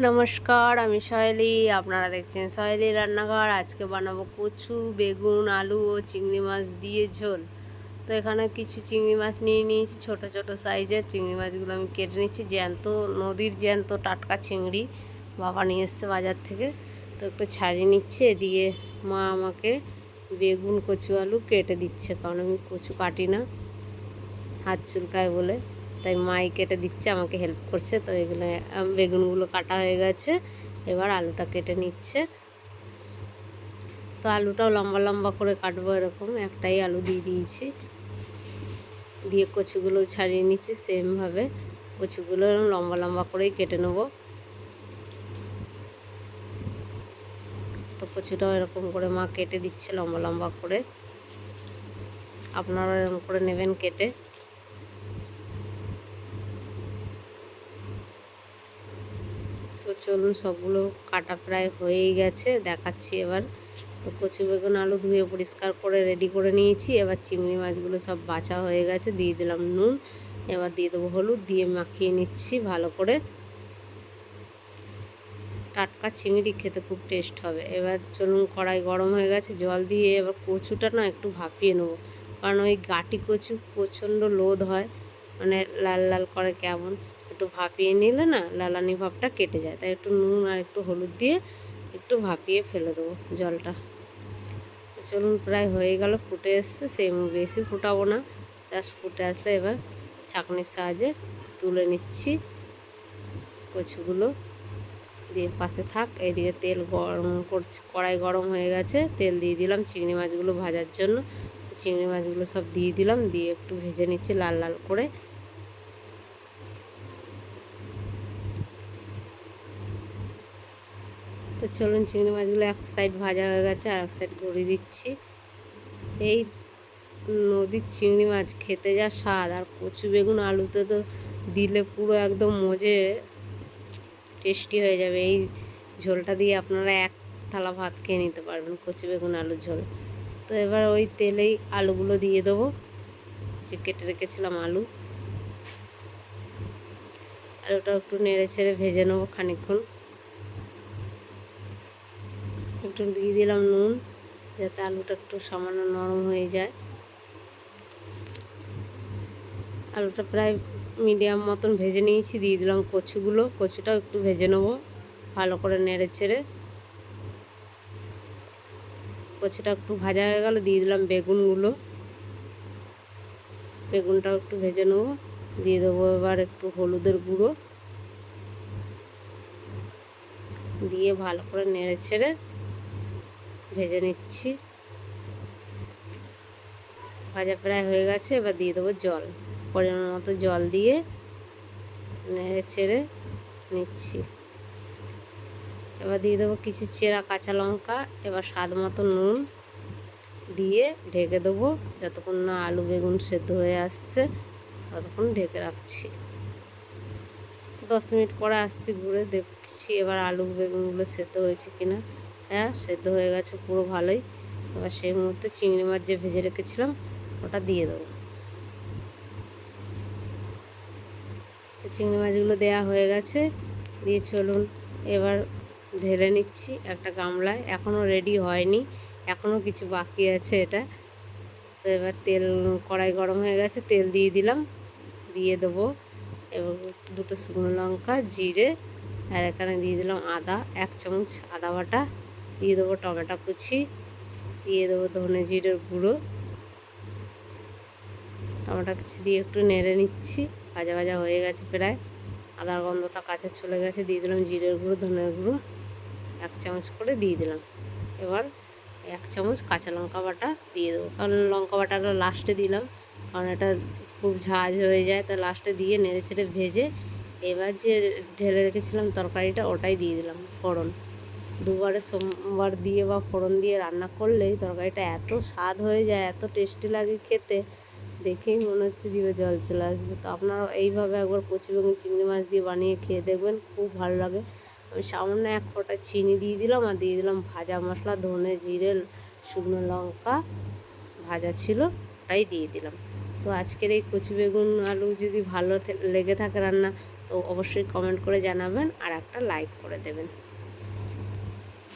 নমস্কার, আমি সহেলি। আপনারা দেখছেন সহেলি রান্নাঘর। আজকে বানাবো কচু, বেগুন, আলু ও চিংড়ি মাছ দিয়ে ঝোল। তো এখানে কিছু চিংড়ি মাছ নিয়ে নিয়েছি, ছোট ছোট সাইজের চিংড়ি মাছগুলো আমি কেটে নিচ্ছি। জ্যান্ত, নদীর জ্যান্ত টাটকা চিংড়ি বাবা নিয়ে এসছে বাজার থেকে। তো একটু ছাড়িয়ে নিচ্ছে। এদিকে মা আমাকে বেগুন, কচু, আলু কেটে দিচ্ছে, কারণ আমি কচু কাটি না, হাত চুলকায় বলে। তাই মাই কেটে দিচ্ছে, আমাকে হেল্প করছে। তো এগুলো বেগুনগুলো কাটা হয়ে গেছে, এবার আলুটা কেটে নিচ্ছে। তো আলুটাও লম্বা লম্বা করে কাটবো, এরকম একটাই আলু দিয়ে দিয়েছি। দিয়ে কচুগুলো ছাড়িয়ে নিচ্ছি সেমভাবে। কচুগুলো লম্বা লম্বা করেই কেটে নেবো। তো কচুটাও এরকম করে মা কেটে দিচ্ছে লম্বা লম্বা করে। আপনারা এরকম করে নেবেন কেটে। তো চলুন, সবগুলো কাটা প্রায় হয়েই গেছে, দেখাচ্ছি এবার। তো কচু, বেগুন, আলু ধুয়ে পরিষ্কার করে রেডি করে নিয়েছি। এবার চিংড়ি মাছগুলো সব বাছা হয়ে গেছে, দিয়ে দিলাম নুন। এবার দিয়ে দেবো হলুদ, দিয়ে মাখিয়ে নিচ্ছি ভালো করে। টাটকা চিংড়ি খেতে খুব টেস্ট হবে। এবার চলুন, কড়াই গরম হয়ে গেছে, জল দিয়ে এবার কচুটা না একটু ভাপিয়ে নেবো, কারণ ওই গাটি কচু প্রচণ্ড লোদ হয়, মানে লাল লাল করে কেমন। একটু ভাপিয়ে নিলে না লালানি ভাবটা কেটে যায়। তাই একটু নুন আর একটু হলুদ দিয়ে একটু ভাপিয়ে ফেলে দেবো জলটা। চলুন, প্রায় হয়ে গেল, ফুটে এসছে। সেই বেশি ফুটাবো না, জাস্ট ফুটে আসলে এবার ছাঁকনির সাহায্যে তুলে নিচ্ছি কচুগুলো। দিয়ে পাশে থাক। এইদিকে তেল গরম করছি, কড়াই গরম হয়ে গেছে, তেল দিয়ে দিলাম চিংড়ি মাছগুলো ভাজার জন্য। চিংড়ি মাছগুলো সব দিয়ে দিলাম, দিয়ে একটু ভেজে নিচ্ছি লাল লাল করে। তো চলুন, চিংড়ি মাছগুলো এক সাইড ভাজা হয়ে গেছে, আর এক সাইড ঘুরিয়ে দিচ্ছি। এই নদীর চিংড়ি মাছ খেতে যা স্বাদ, আর কচু, বেগুন, আলুতে তো দিলে পুরো একদম মজে টেস্টি হয়ে যাবে। এই ঝোলটা দিয়ে আপনারা এক থালা ভাত খেয়ে নিতে পারবেন, কচু, বেগুন, আলুর ঝোল। তো এবার ওই তেলেই আলুগুলো দিয়ে দেবো, যে কেটে রেখেছিলাম আলু। আলুটা একটু নেড়ে ছেড়ে ভেজে নেবো খানিকক্ষণ। একটু দিয়ে দিলাম নুন, যাতে আলুটা একটু সামান্য নরম হয়ে যায়। আলুটা প্রায় মিডিয়াম মতন ভেজে নিয়েছি, দিয়ে দিলাম কচুগুলো। কচুটাও একটু ভেজে নেবো ভালো করে নেড়ে ছেড়ে। কচুটা একটু ভাজা হয়ে গেল, দিয়ে দিলাম বেগুনগুলো। বেগুনটাও একটু ভেজে নেবো, দিয়ে দেবো এবার একটু হলুদের গুঁড়ো, দিয়ে ভালো করে নেড়ে ছেড়ে ভেজে নিচ্ছি। ভাজা প্রায় হয়ে গেছে, এবার দিয়ে দেবো জল, পরিমাণ মতো জল দিয়ে নেড়ে ছেড়ে নিচ্ছি। এবার দিয়ে দেবো কিছু চেরা কাঁচা লঙ্কা, এবার স্বাদ মতো নুন দিয়ে ঢেকে দেবো যতক্ষণ না আলু বেগুন সেদ্ধ হয়ে আসছে, ততক্ষণ ঢেকে রাখছি। 10 মিনিট পরে আসছি ঘুরে, দেখছি এবার আলু বেগুনগুলো সেদ্ধ হয়েছে কিনা। হ্যাঁ, সেদ্ধ হয়ে গেছে পুরো ভালোই। এবার সেই মুহূর্তে চিংড়ি মাছ যে ভেজে রেখেছিলাম ওটা দিয়ে দেবো। তো চিংড়ি মাছগুলো দেওয়া হয়ে গেছে, দিয়ে চলুন এবার ঢেলে নিচ্ছি একটা গামলায়। এখনও রেডি হয়নি, এখনও কিছু বাকি আছে এটা। তো এবার তেল, কড়াই গরম হয়ে গেছে, তেল দিয়ে দিলাম, দিয়ে দেবো এবং 2টো শুকনো লঙ্কা, জিরে, আর এখানে দিয়ে দিলাম আদা, 1 চামচ আদা বাটা, দিয়ে দেবো টমেটো কুচি, দিয়ে দেবো ধনে জিরের গুঁড়ো। টমেটো কুচি দিয়ে একটু নেড়ে নিচ্ছি। ভাজা ভাজা হয়ে গেছে প্রায়, আদার গন্ধটা কাছে চলে গেছে। দিয়ে দিলাম জিরের গুঁড়ো, ধনের গুঁড়ো 1 চামচ করে দিয়ে দিলাম। এবার 1 চামচ কাঁচা লঙ্কা বাটা দিয়ে দেবো, কারণ লঙ্কা বাটাটা লাস্টে দিলাম, কারণ এটা খুব ঝাঁঝ হয়ে যায়। তো লাস্টে দিয়ে নেড়ে ছেড়ে ভেজে এবার যে ঢেলে রেখেছিলাম তরকারিটা, ওটাই দিয়ে দিলাম ফোড়ন। দুবারে সোমবার দিয়ে বা ফোড়ন দিয়ে রান্না করলেই তরকারিটা এত স্বাদ হয়ে যায়, এত টেস্টি লাগে খেতে, দেখেই মনে হচ্ছে জিভে জল চলে আসবে। তো আপনারা এইভাবে একবার কচু বেগুন চিংড়ি মাছ দিয়ে বানিয়ে খেয়ে দেখবেন, খুব ভালো লাগে। আমি সামান্য 1 ফোঁটা চিনি দিয়ে দিলাম, আর দিয়ে দিলাম ভাজা মশলা, ধনে জিরে, শুকনো লঙ্কা ভাজা ছিল, ওটাই দিয়ে দিলাম। তো আজকের এই কচু বেগুন আলু যদি ভালো লেগে থাকে রান্না, তো তো অবশ্যই কমেন্ট করে জানাবেন আর একটা লাইক করে দেবেন।